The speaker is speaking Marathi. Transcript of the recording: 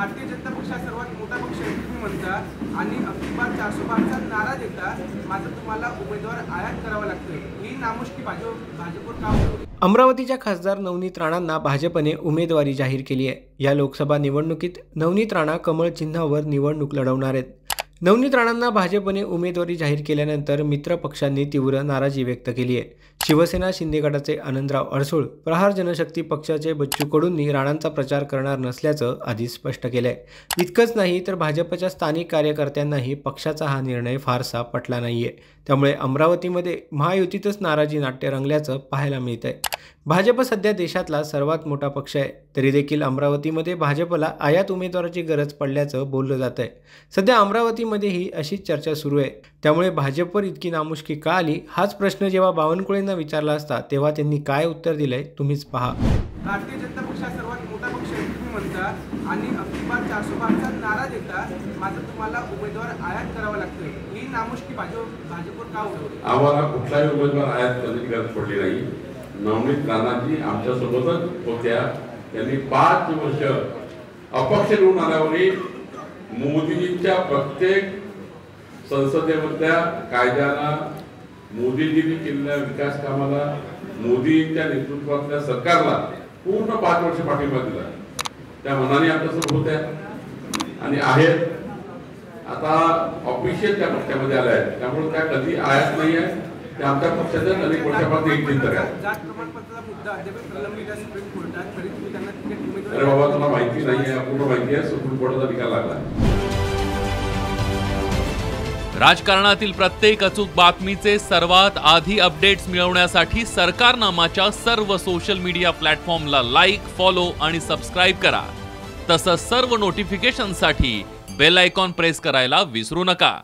भारतीय जनता पक्ष हा सर्वात मोठा पक्ष आहे तुम्ही म्हणता आणि अब्दी बार 412चा नारा देता, मात्र तुम्हाला उमेदवार आयात करावा लागतोय। ही नामुष्की भाजपवर का होते? अमरावतीच्या खासदार नवनीत राणांना भाजपने उमेदवारी जाहीर केली आहे। या लोकसभा निवडणुकीत नवनीत राणा कमळ चिन्हावर निवडणूक लढवणार आहेत। नवनीत राणांना भाजपने उमेदवारी जाहीर केल्यानंतर मित्र पक्षांनी तीव्र नाराजी व्यक्त केली आहे। शिवसेना शिंदे गटाचे आनंदराव अडसूळ, प्रहार जनशक्ती पक्षाचे बच्चू कडूंनी राणांचा प्रचार करणार नसल्याचं आधीच स्पष्ट केलंय। इतकंच नाही तर भाजपच्या स्थानिक कार्यकर्त्यांनाही पक्षाचा हा निर्णय फारसा पटला नाहीये। त्यामुळे अमरावतीमध्ये महायुतीतच नाराजी नाट्य रंगल्याचं पाहायला मिळतंय। भाजप सध्या देशातला सर्वात मोठा पक्ष आहे, तरी देखील अमरावतीमध्ये भाजपला आयात उमेदवाराची गरज पडल्याचं बोललं जात आहे। सध्या अमरावतीमध्येही अशीच चर्चा सुरू आहे। त्यामुळे भाजपवर इतकी नामुष्की का आली, हाच प्रश्न जेव्हा बावनकुळेंना विचारला असता तेव्हा त्यांनी काय उत्तर दिलंय तुम्हीच पहा। भारतीय जनता पक्ष हा सर्वात मोठा पक्ष आहे तुम्ही म्हणता आणि अब्दी बार 412चा नारा देता, मात्र तुम्हाला उमेदवार आयात करावा लागतोय। ही नामुष्की भाजपवर का होते? आम्हाला कुठलाही उमेदवार आयात करण्याची गरज पडली नाही। नवनीत राणाजी आमच्या सोबतच होत्या। त्यांनी 5 वर्ष अपक्ष निवडून आल्यावरही मोदीजींच्या प्रत्येक संसदेमधल्या कायद्याला, मोदीजींनी केलेल्या विकास कामाला, मोदींच्या नेतृत्वातल्या सरकारला पूर्ण 5 वर्ष पाठिंबा दिला। त्या मनाने आमच्यासोबत होत्या आणि आहेत। आता ऑफिशियल त्या पक्षामध्ये आल्या आहेत, त्यामुळे त्या कधी आयात नाही आहे। त्या आमच्या पक्षाच्या अनेक वर्षापासून एक चिंतक आहे। जात प्रमाणपत्राचा मुद्दा अद्याप प्रलंबित आहे सुप्रीम कोर्टात, तरी तुम्ही त्यांना तिकीट उमेदवारी? अरे बाबा, तुला माहिती नाही आहे, पूर्ण माहिती आहे। सुप्रीम कोर्टाचा निकाल लागला। राजकारणातील प्रत्येक अचूक बातमीचे सर्वात आधी अपडेट्स मिळवण्यासाठी सरकारनामाच्या सर्व सोशल मीडिया प्लॅटफॉर्मला लाईक, फॉलो आणि सबस्क्राईब करा। तसंच सर्व नोटिफिकेशनसाठी बेल आयकॉन प्रेस करायला विसरू नका।